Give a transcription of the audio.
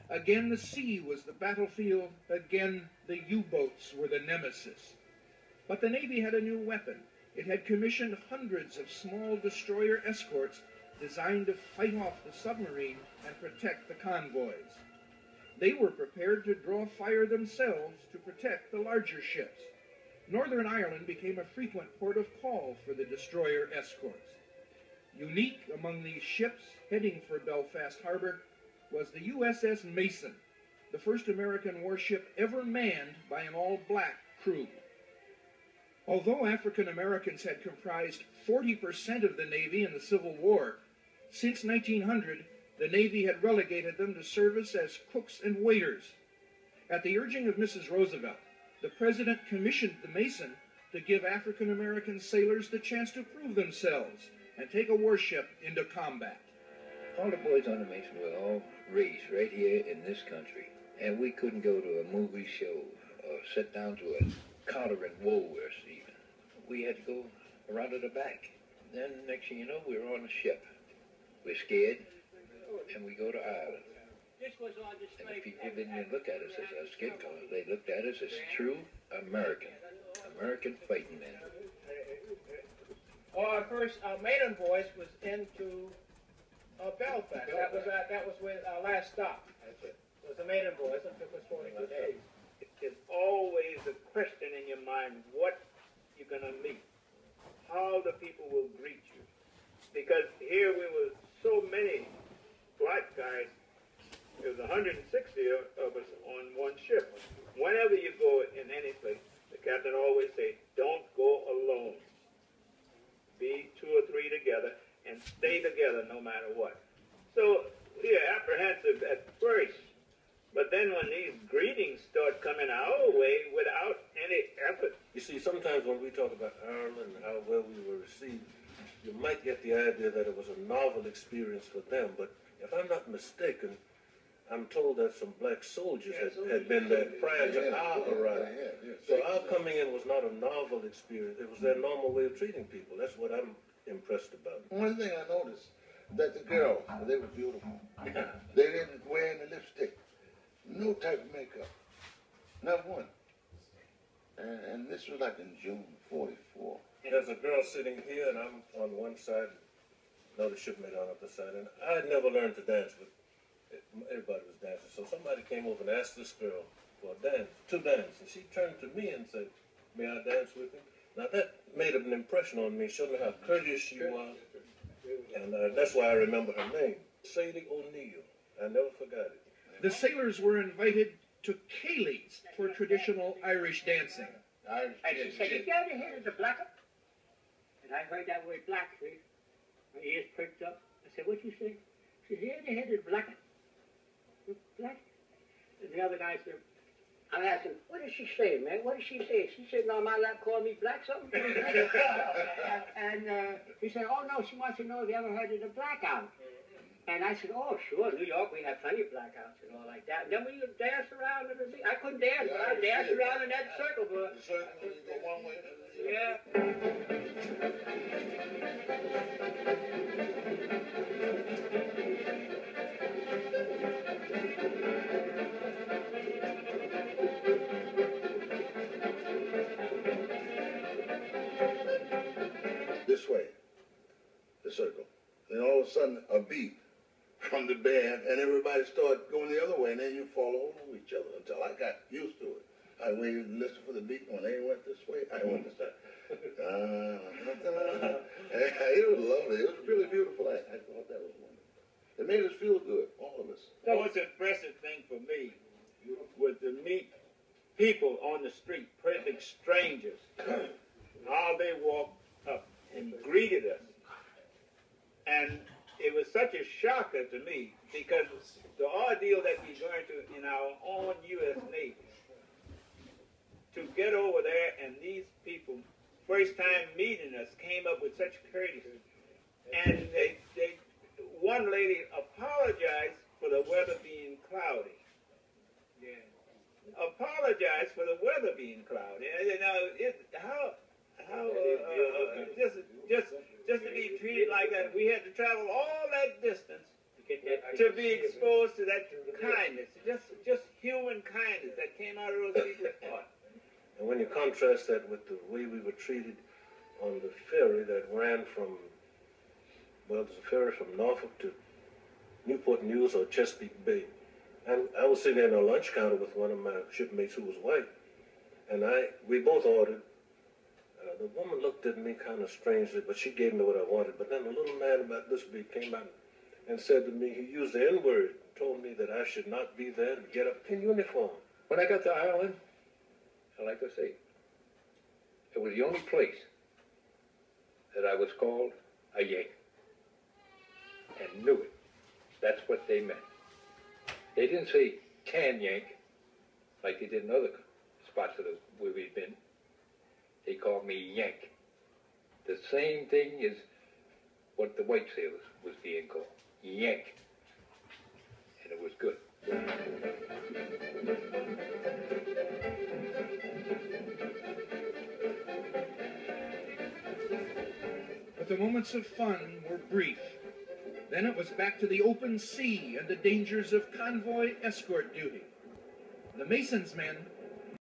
Again the sea was the battlefield, again the U-boats were the nemesis. But the Navy had a new weapon. It had commissioned hundreds of small destroyer escorts designed to fight off the submarine and protect the convoys. They were prepared to draw fire themselves to protect the larger ships. Northern Ireland became a frequent port of call for the destroyer escorts. Unique among these ships heading for Belfast Harbor was the USS Mason, the first American warship ever manned by an all-black crew. Although African Americans had comprised 40% of the Navy in the Civil War, since 1900, the Navy had relegated them to service as cooks and waiters. At the urging of Mrs. Roosevelt, the President commissioned the Mason to give African American sailors the chance to prove themselves and take a warship into combat. All the boys on the Mason were all raised right here in this country, and we couldn't go to a movie show or sit down to a Carter and Woolworths even. We had to go around to the back. Then next thing you know, we were on a ship. We're scared, and we go to Ireland. And the people didn't look at us as our skin color. They looked at us as true American fighting men. Our first maiden voice was into Belfast. That was with our last stop. It was a maiden voice. It took us 42 days. It's always a question in your mind what you're going to meet, how the people will greet you. Because here we were so many black guys. There was 160 of us on one ship. Whenever you go in any place, the captain always say, don't go alone. Be 2 or 3 together and stay together no matter what. So we are apprehensive at first, but then when these greetings start coming our way without any effort. You see, sometimes when we talk about Ireland and how well we were received, you might get the idea that it was a novel experience for them, but if I'm not mistaken, I'm told that some black soldiers had been there prior to our arrival. So our coming in was not a novel experience. It was their normal way of treating people. That's what I'm impressed about. One thing I noticed, that the girls, they were beautiful. They didn't wear any lipstick, no type of makeup, not one. And this was like in June '44. There's a girl sitting here, and I'm on one side, another shipmate on the other side, and I had never learned to dance, but everybody was dancing. So somebody came over and asked this girl for a dance, to dance, and she turned to me and said, may I dance with him? Now that made an impression on me, showed me how courteous she was, and that's why I remember her name, Sadie O'Neill. I never forgot it. The sailors were invited to Cayley's for traditional Irish dancing. And she said, "You ever heard of the blacker?" And I heard that word black, see? My ears perked up. I said, "What you say?" She said, "You ever heard of the blacker?" Black? And the other guy said, I asked him, "What did she say, man? What did she say?" She said, "No, my lap called me black something." And he said, "Oh, no, she wants to know if you ever heard of the blackout." And I said, "Oh, sure, New York, we have plenty of blackouts and all like that." And then we danced around in the sea. I couldn't dance, but I danced around in that circle. But The circle, you go one way. yeah. This way, the circle. Then all of a sudden, a beat from the band, and everybody started going the other way, and then you fall over each other until I got used to it. I waited and listened for the beat. When they went this way, I went this way. It was lovely. It was really beautiful. I thought that was wonderful. It made us feel good, all of us. The most impressive thing for me was to meet people on the street, perfect strangers, how they walked up and greeted us. And it was such a shocker to me because the ordeal that we learned in our own U.S. Navy, to get over there and these people, first time meeting us, came up with such courtesy. And one lady apologized for the weather being cloudy. Yeah. Apologized for the weather being cloudy. You know, just to be treated like that. We had to travel all that distance Get that to be exposed to that kindness, just human kindness that came out of those people's heart. And when you contrast that with the way we were treated on the ferry that ran from, well, there's a ferry from Norfolk to Newport News or Chesapeake Bay. And I was sitting there in a lunch counter with one of my shipmates who was white. And we both ordered. The woman looked at me kind of strangely, but she gave me what I wanted. But then a little man about this big came out and said to me, he used the N-word, told me that I should not be there and get up in uniform. When I got to Ireland, like I say, it was the only place that I was called a Yank. And knew it. That's what they meant. They didn't say can Yank like they did in other spots where we've been. They called me Yank. The same thing is what the white sailors was being called, Yank. And it was good. But the moments of fun were brief. Then it was back to the open sea and the dangers of convoy escort duty. The Mason's men